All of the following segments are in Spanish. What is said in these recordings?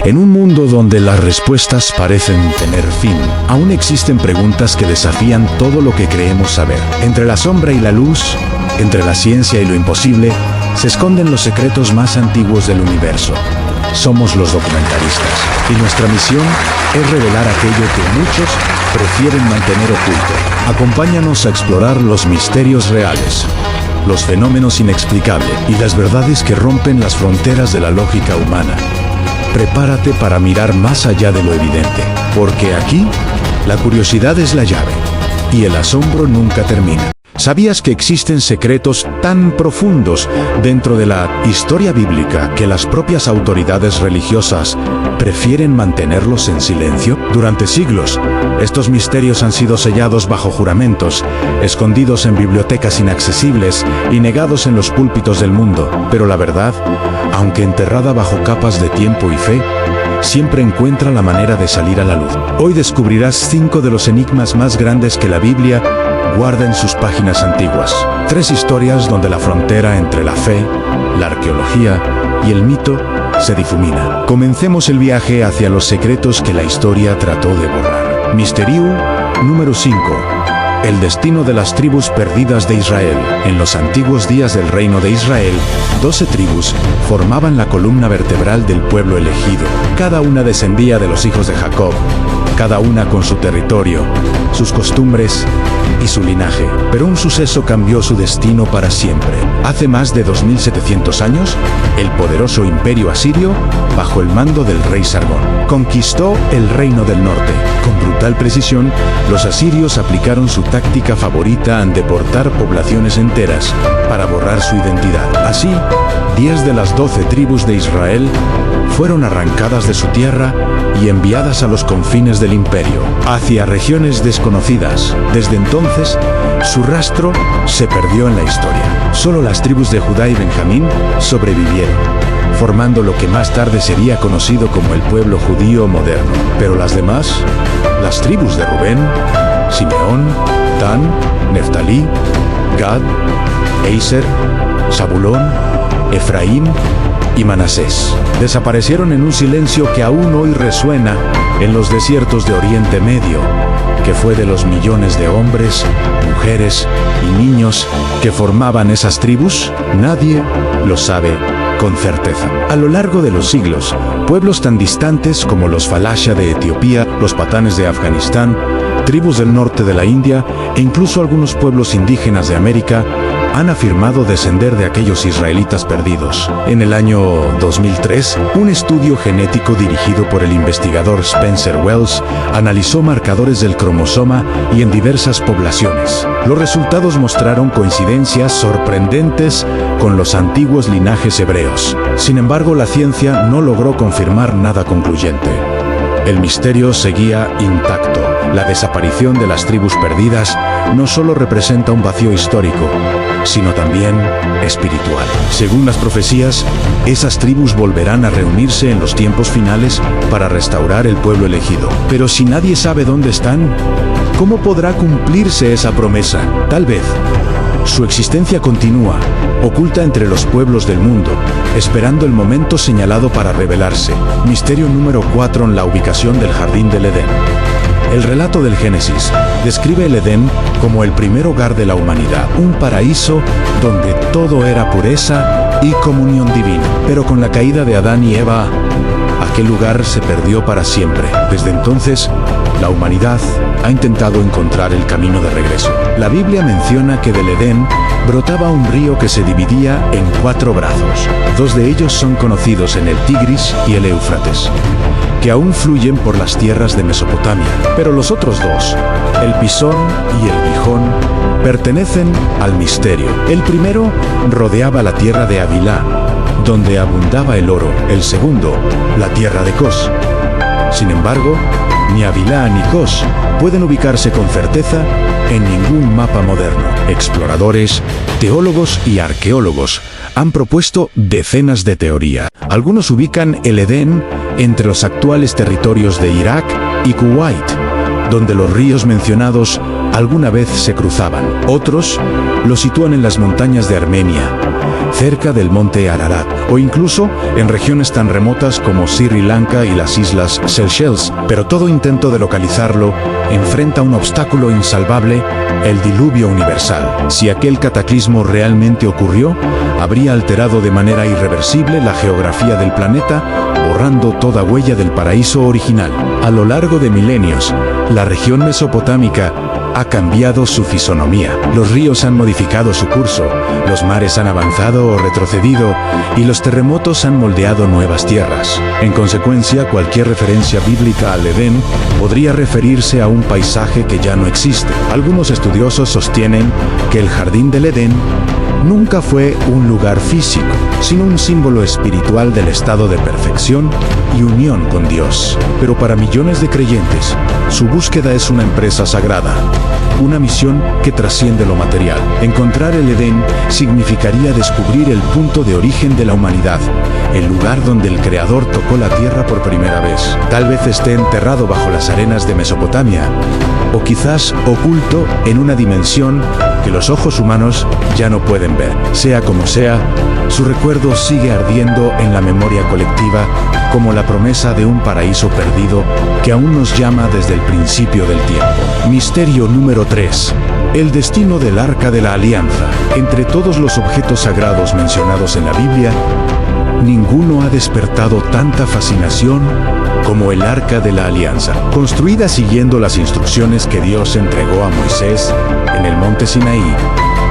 En un mundo donde las respuestas parecen tener fin, aún existen preguntas que desafían todo lo que creemos saber. Entre la sombra y la luz, entre la ciencia y lo imposible, se esconden los secretos más antiguos del universo. Somos los documentaristas, y nuestra misión es revelar aquello que muchos prefieren mantener oculto. Acompáñanos a explorar los misterios reales, los fenómenos inexplicables y las verdades que rompen las fronteras de la lógica humana. Prepárate para mirar más allá de lo evidente, porque aquí, la curiosidad es la llave, y el asombro nunca termina. ¿Sabías que existen secretos tan profundos dentro de la historia bíblica que las propias autoridades religiosas prefieren mantenerlos en silencio? Durante siglos, estos misterios han sido sellados bajo juramentos, escondidos en bibliotecas inaccesibles y negados en los púlpitos del mundo. Pero la verdad, aunque enterrada bajo capas de tiempo y fe, siempre encuentra la manera de salir a la luz. Hoy descubrirás 5 de los enigmas más grandes que la Biblia guarda en sus páginas antiguas. 3 historias donde la frontera entre la fe, la arqueología y el mito se difumina. Comencemos el viaje hacia los secretos que la historia trató de borrar. Misterio número 5. El destino de las tribus perdidas de Israel. En los antiguos días del reino de Israel, 12 tribus formaban la columna vertebral del pueblo elegido. Cada una descendía de los hijos de Jacob, cada una con su territorio, sus costumbres y su linaje. Pero un suceso cambió su destino para siempre. Hace más de 2700 años, el poderoso imperio asirio, bajo el mando del rey Sargón, conquistó el reino del norte. Con brutal precisión, los asirios aplicaron su táctica favorita al deportar poblaciones enteras para borrar su identidad. Así, 10 de las 12 tribus de Israel fueron arrancadas de su tierra y enviadas a los confines del imperio, hacia regiones desconocidas. Desde entonces, su rastro se perdió en la historia. Solo las tribus de Judá y Benjamín sobrevivieron, formando lo que más tarde sería conocido como el pueblo judío moderno. Pero las demás, las tribus de Rubén, Simeón, Dan, Neftalí, Gad, Aser, Zabulón, Efraín y Manasés, desaparecieron en un silencio que aún hoy resuena en los desiertos de Oriente Medio. ¿Qué fue de los millones de hombres, mujeres y niños que formaban esas tribus? Nadie lo sabe con certeza. A lo largo de los siglos, pueblos tan distantes como los Falasha de Etiopía, los Patanes de Afganistán, tribus del norte de la India e incluso algunos pueblos indígenas de América han afirmado descender de aquellos israelitas perdidos. En el año 2003, un estudio genético dirigido por el investigador Spencer Wells analizó marcadores del cromosoma y en diversas poblaciones. Los resultados mostraron coincidencias sorprendentes con los antiguos linajes hebreos. Sin embargo, la ciencia no logró confirmar nada concluyente. El misterio seguía intacto. La desaparición de las tribus perdidas no solo representa un vacío histórico, sino también espiritual. Según las profecías, esas tribus volverán a reunirse en los tiempos finales para restaurar el pueblo elegido. Pero si nadie sabe dónde están, ¿cómo podrá cumplirse esa promesa? Tal vez su existencia continúa, oculta entre los pueblos del mundo, esperando el momento señalado para revelarse. Misterio número 4 en la ubicación del Jardín del Edén. El relato del Génesis describe el Edén como el primer hogar de la humanidad, un paraíso donde todo era pureza y comunión divina. Pero con la caída de Adán y Eva, aquel lugar se perdió para siempre. Desde entonces, la humanidad ha intentado encontrar el camino de regreso. La Biblia menciona que del Edén brotaba un río que se dividía en 4 brazos. 2 de ellos son conocidos en el Tigris y el Éufrates, que aún fluyen por las tierras de Mesopotamia. Pero los otros 2, el Pisón y el Gijón, pertenecen al misterio. El primero rodeaba la tierra de Havilá, donde abundaba el oro. El segundo, la tierra de Cos. Sin embargo, ni Havilá ni Cos pueden ubicarse con certeza en ningún mapa moderno. Exploradores, teólogos y arqueólogos han propuesto decenas de teorías. Algunos ubican el Edén entre los actuales territorios de Irak y Kuwait, donde los ríos mencionados alguna vez se cruzaban. Otros lo sitúan en las montañas de Armenia, cerca del monte Ararat, o incluso en regiones tan remotas como Sri Lanka y las islas Seychelles. Pero todo intento de localizarlo enfrenta un obstáculo insalvable: el diluvio universal. Si aquel cataclismo realmente ocurrió, habría alterado de manera irreversible la geografía del planeta, borrando toda huella del paraíso original. A lo largo de milenios, la región mesopotámica ha cambiado su fisonomía. Los ríos han modificado su curso, los mares han avanzado o retrocedido, y los terremotos han moldeado nuevas tierras. En consecuencia, cualquier referencia bíblica al Edén podría referirse a un paisaje que ya no existe. Algunos estudiosos sostienen que el jardín del Edén nunca fue un lugar físico, sino un símbolo espiritual del estado de perfección y unión con Dios. Pero para millones de creyentes, su búsqueda es una empresa sagrada, una misión que trasciende lo material. Encontrar el Edén significaría descubrir el punto de origen de la humanidad, el lugar donde el Creador tocó la tierra por primera vez. Tal vez esté enterrado bajo las arenas de Mesopotamia, o quizás oculto en una dimensión que los ojos humanos ya no pueden ver. Sea como sea, su recuerdo sigue ardiendo en la memoria colectiva como la promesa de un paraíso perdido que aún nos llama desde el principio del tiempo. Misterio número 3. El destino del Arca de la Alianza. Entre todos los objetos sagrados mencionados en la Biblia, ninguno ha despertado tanta fascinación como el Arca de la Alianza. Construida siguiendo las instrucciones que Dios entregó a Moisés en el monte Sinaí,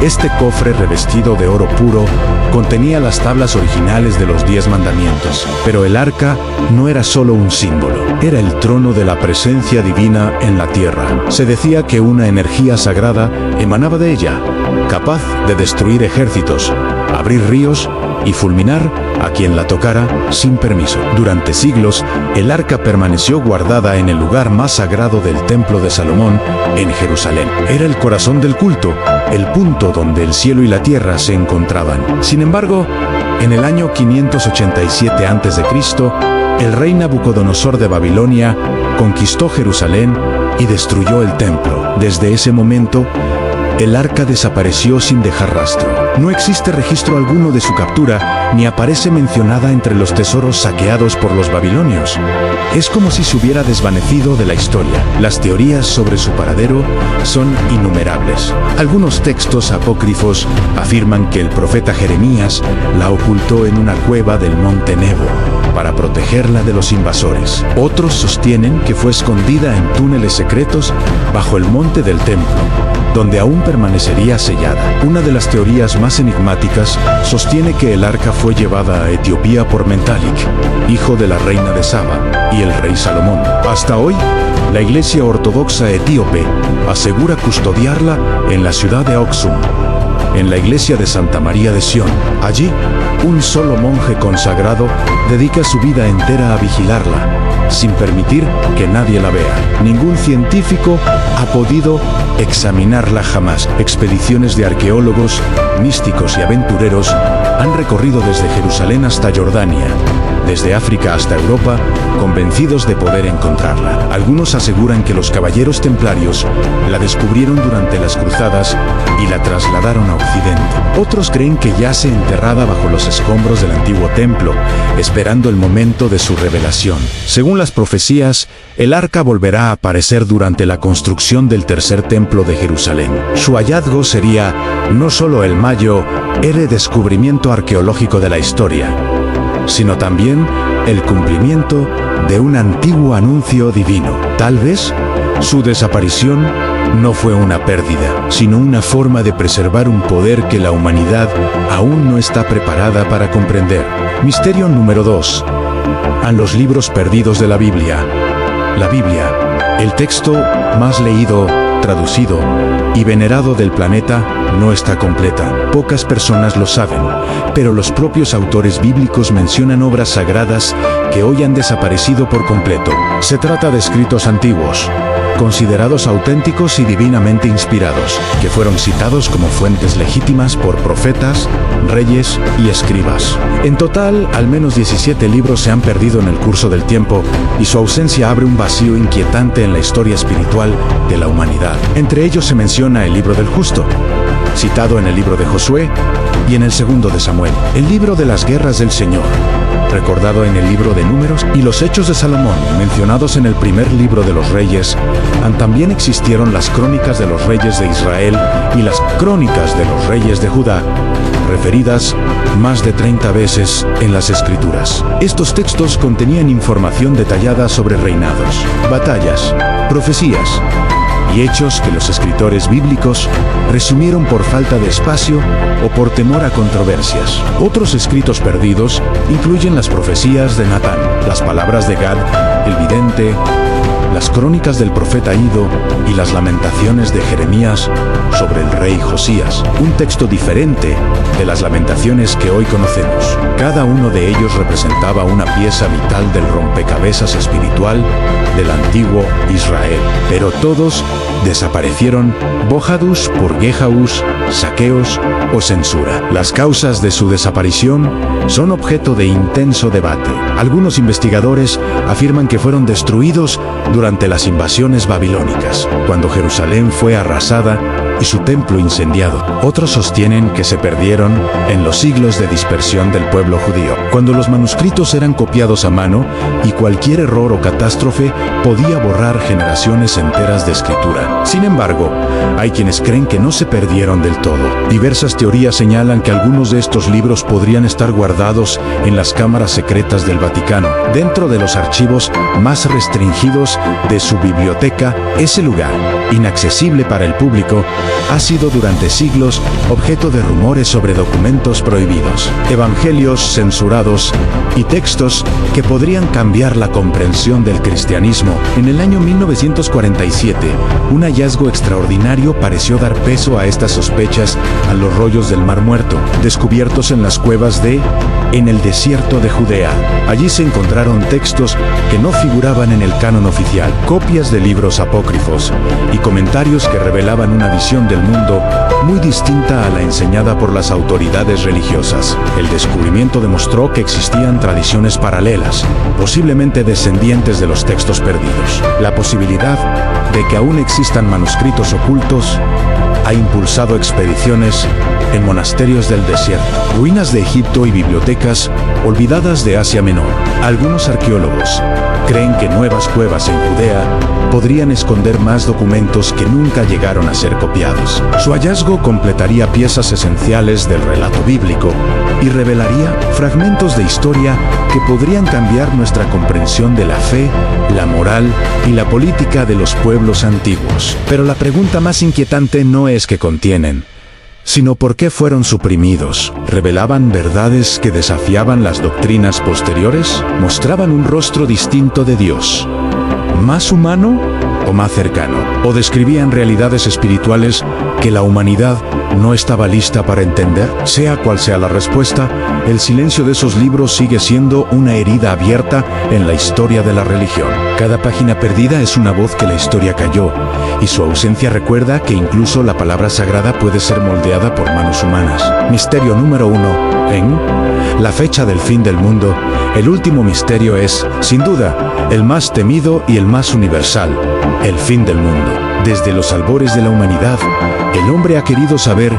este cofre revestido de oro puro contenía las tablas originales de los 10 mandamientos. Pero el arca no era solo un símbolo, era el trono de la presencia divina en la tierra. Se decía que una energía sagrada emanaba de ella, capaz de destruir ejércitos, abrir ríos y fulminar a quien la tocara sin permiso. Durante siglos, el arca permaneció guardada en el lugar más sagrado del Templo de Salomón, en Jerusalén. Era el corazón del culto, el punto donde el cielo y la tierra se encontraban. Sin embargo, en el año 587 a.C., el rey Nabucodonosor de Babilonia conquistó Jerusalén y destruyó el templo. Desde ese momento, el arca desapareció sin dejar rastro. No existe registro alguno de su captura, ni aparece mencionada entre los tesoros saqueados por los babilonios. Es como si se hubiera desvanecido de la historia. Las teorías sobre su paradero son innumerables. Algunos textos apócrifos afirman que el profeta Jeremías la ocultó en una cueva del monte Nebo para protegerla de los invasores. Otros sostienen que fue escondida en túneles secretos bajo el monte del templo, donde aún permanecería sellada. Una de las teorías más enigmáticas sostiene que el arca fue llevada a Etiopía por Mentalik, hijo de la reina de Saba, y el rey Salomón. Hasta hoy, la Iglesia Ortodoxa etíope asegura custodiarla en la ciudad de Aksum, en la iglesia de Santa María de Sión. Allí, un solo monje consagrado dedica su vida entera a vigilarla, sin permitir que nadie la vea. Ningún científico ha podido examinarla jamás. Expediciones de arqueólogos, místicos y aventureros han recorrido desde Jerusalén hasta Jordania, desde África hasta Europa, convencidos de poder encontrarla. Algunos aseguran que los caballeros templarios la descubrieron durante las cruzadas y la trasladaron a Occidente. Otros creen que yace enterrada bajo los escombros del antiguo templo, esperando el momento de su revelación. Según las profecías, el arca volverá a aparecer durante la construcción del tercer templo de Jerusalén. Su hallazgo sería no solo el mayor descubrimiento arqueológico de la historia, sino también el cumplimiento de un antiguo anuncio divino. Tal vez su desaparición no fue una pérdida, sino una forma de preservar un poder que la humanidad aún no está preparada para comprender. Misterio número 2. A los libros perdidos de la Biblia. La Biblia, el texto más leído, traducido y venerado del planeta, no está completa. Pocas personas lo saben, pero los propios autores bíblicos mencionan obras sagradas que hoy han desaparecido por completo. Se trata de escritos antiguos, considerados auténticos y divinamente inspirados, que fueron citados como fuentes legítimas por profetas, reyes y escribas. En total, al menos 17 libros se han perdido en el curso del tiempo, y su ausencia abre un vacío inquietante en la historia espiritual de la humanidad. Entre ellos se menciona el Libro del Justo, citado en el libro de Josué y en el segundo de Samuel, el libro de las guerras del Señor, recordado en el libro de Números, y los Hechos de Salomón, mencionados en el primer libro de los Reyes. También existieron las crónicas de los reyes de Israel y las crónicas de los reyes de Judá, referidas más de 30 veces en las Escrituras. Estos textos contenían información detallada sobre reinados, batallas, profecías y hechos que los escritores bíblicos resumieron por falta de espacio o por temor a controversias. Otros escritos perdidos incluyen las profecías de Natán, las palabras de Gad, el vidente, las crónicas del profeta Ido y las lamentaciones de Jeremías sobre el rey Josías, un texto diferente de las lamentaciones que hoy conocemos. Cada uno de ellos representaba una pieza vital del rompecabezas espiritual del antiguo Israel, pero todos desaparecieron, bojados por Gehaús, saqueos o censura. Las causas de su desaparición son objeto de intenso debate. Algunos investigadores afirman que fueron destruidos durante las invasiones babilónicas, cuando Jerusalén fue arrasada y su templo incendiado. Otros sostienen que se perdieron en los siglos de dispersión del pueblo judío, cuando los manuscritos eran copiados a mano y cualquier error o catástrofe podía borrar generaciones enteras de escritura. Sin embargo, hay quienes creen que no se perdieron del todo. Diversas teorías señalan que algunos de estos libros podrían estar guardados en las cámaras secretas del Vaticano, dentro de los archivos más restringidos de su biblioteca. Ese lugar, inaccesible para el público, ha sido durante siglos objeto de rumores sobre documentos prohibidos, evangelios censurados y textos que podrían cambiar la comprensión del cristianismo. En el año 1947, un hallazgo extraordinario pareció dar peso a estas sospechas a los rollos del Mar Muerto, descubiertos en las cuevas en el desierto de Judea. Allí se encontraron textos que no figuraban en el canon oficial, copias de libros apócrifos y comentarios que revelaban una visión del mundo muy distinta a la enseñada por las autoridades religiosas. El descubrimiento demostró que existían tradiciones paralelas, posiblemente descendientes de los textos perdidos. La posibilidad de que aún existan manuscritos ocultos ha impulsado expediciones en monasterios del desierto, ruinas de Egipto y bibliotecas olvidadas de Asia Menor. Algunos arqueólogos creen que nuevas cuevas en Judea podrían esconder más documentos que nunca llegaron a ser copiados. Su hallazgo completaría piezas esenciales del relato bíblico y revelaría fragmentos de historia que podrían cambiar nuestra comprensión de la fe, la moral y la política de los pueblos antiguos. Pero la pregunta más inquietante no es qué contienen, sino por qué fueron suprimidos. ¿Revelaban verdades que desafiaban las doctrinas posteriores? ¿Mostraban un rostro distinto de Dios, más humano o más cercano? ¿O describían realidades espirituales que la humanidad no estaba lista para entender? Sea cual sea la respuesta, el silencio de esos libros sigue siendo una herida abierta en la historia de la religión. Cada página perdida es una voz que la historia calló, y su ausencia recuerda que incluso la palabra sagrada puede ser moldeada por manos humanas. Misterio número 1. En la fecha del fin del mundo, el último misterio es, sin duda, el más temido y el más universal: el fin del mundo. Desde los albores de la humanidad, el hombre ha querido saber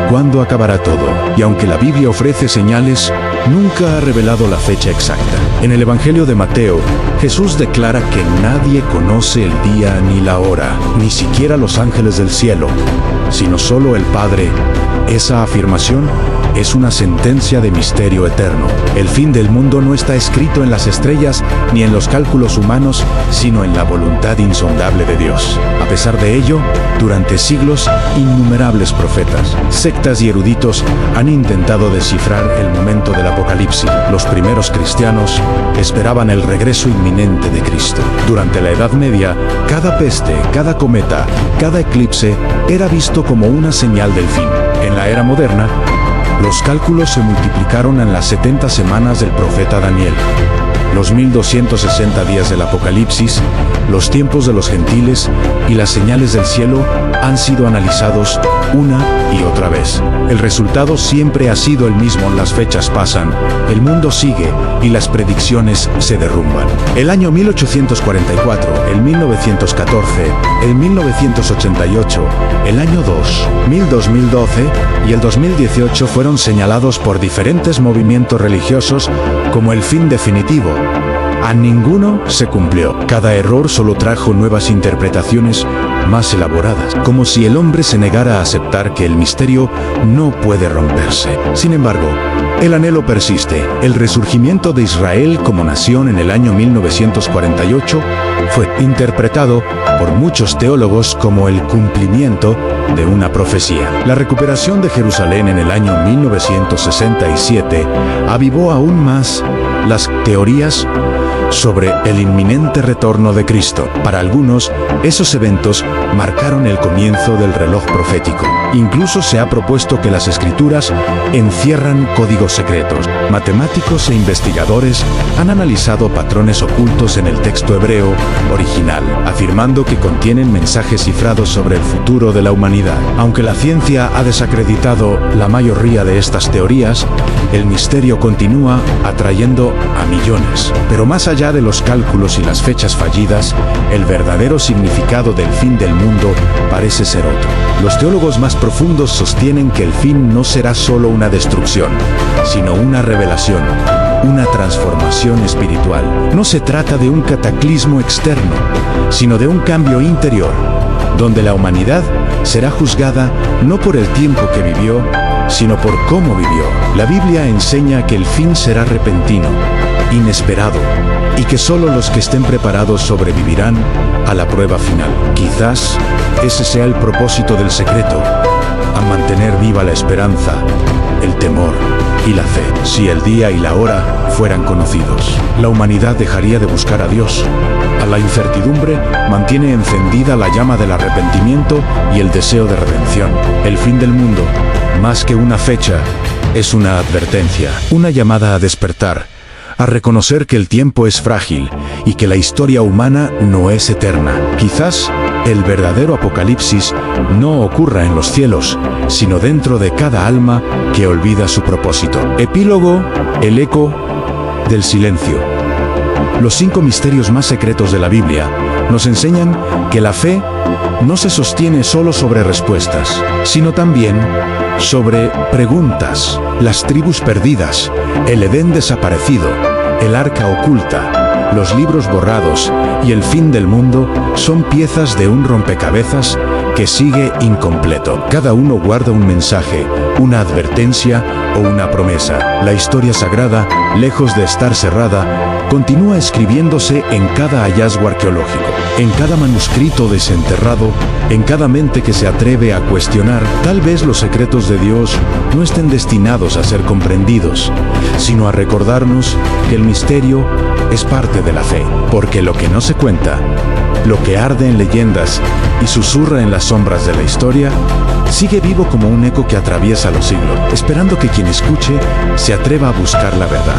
cuándo acabará todo, y aunque la Biblia ofrece señales, nunca ha revelado la fecha exacta. En el Evangelio de Mateo, Jesús declara que nadie conoce el día ni la hora, ni siquiera los ángeles del cielo, sino solo el Padre. Esa afirmación es una sentencia de misterio eterno. El fin del mundo no está escrito en las estrellas ni en los cálculos humanos, sino en la voluntad insondable de Dios. A pesar de ello, durante siglos, innumerables profetas, sectas y eruditos han intentado descifrar el momento del apocalipsis. Los primeros cristianos esperaban el regreso inminente de Cristo. Durante la Edad Media, cada peste, cada cometa, cada eclipse era visto como una señal del fin. En la era moderna, los cálculos se multiplicaron en las 70 semanas del profeta Daniel. los 1260 días del Apocalipsis, los tiempos de los gentiles y las señales del cielo han sido analizados una y otra vez. El resultado siempre ha sido el mismo: las fechas pasan, el mundo sigue y las predicciones se derrumban. El año 1844, el 1914, el 1988, el año 2012 y el 2018 fueron señalados por diferentes movimientos religiosos como el fin definitivo. A ninguno se cumplió. Cada error solo trajo nuevas interpretaciones más elaboradas, como si el hombre se negara a aceptar que el misterio no puede romperse. Sin embargo, el anhelo persiste. El resurgimiento de Israel como nación en el año 1948 fue interpretado por muchos teólogos como el cumplimiento de una profecía. La recuperación de Jerusalén en el año 1967 avivó aún más las teorías sobre el inminente retorno de Cristo. Para algunos, esos eventos marcaron el comienzo del reloj profético. Incluso se ha propuesto que las Escrituras encierran códigos secretos. Matemáticos e investigadores han analizado patrones ocultos en el texto hebreo original, afirmando que contienen mensajes cifrados sobre el futuro de la humanidad. Aunque la ciencia ha desacreditado la mayoría de estas teorías, el misterio continúa atrayendo a millones. Pero más allá de los cálculos y las fechas fallidas, el verdadero significado del fin del mundo parece ser otro. Los teólogos más profundos sostienen que el fin no será solo una destrucción, sino una revelación, una transformación espiritual. No se trata de un cataclismo externo, sino de un cambio interior, donde la humanidad será juzgada no por el tiempo que vivió, sino por cómo vivió. La Biblia enseña que el fin será repentino, inesperado, y que solo los que estén preparados sobrevivirán a la prueba final. Quizás ese sea el propósito del secreto: a mantener viva la esperanza, el temor y la fe. Si el día y la hora fueran conocidos, la humanidad dejaría de buscar a Dios. A la incertidumbre mantiene encendida la llama del arrepentimiento y el deseo de redención. El fin del mundo, más que una fecha, es una advertencia, una llamada a despertar, a reconocer que el tiempo es frágil y que la historia humana no es eterna. Quizás el verdadero apocalipsis no ocurra en los cielos, sino dentro de cada alma que olvida su propósito. Epílogo: el eco del silencio. Los 5 misterios más secretos de la Biblia nos enseñan que la fe no se sostiene solo sobre respuestas, sino también sobre preguntas. Las tribus perdidas, el Edén desaparecido, el arca oculta, los libros borrados y el fin del mundo son piezas de un rompecabezas que sigue incompleto. Cada uno guarda un mensaje, una advertencia o una promesa. La historia sagrada, lejos de estar cerrada, continúa escribiéndose en cada hallazgo arqueológico, en cada manuscrito desenterrado, en cada mente que se atreve a cuestionar. Tal vez los secretos de Dios no estén destinados a ser comprendidos, sino a recordarnos que el misterio es parte de la fe, porque lo que no se cuenta, lo que arde en leyendas y susurra en las sombras de la historia, sigue vivo como un eco que atraviesa los siglos, esperando que quien escuche se atreva a buscar la verdad.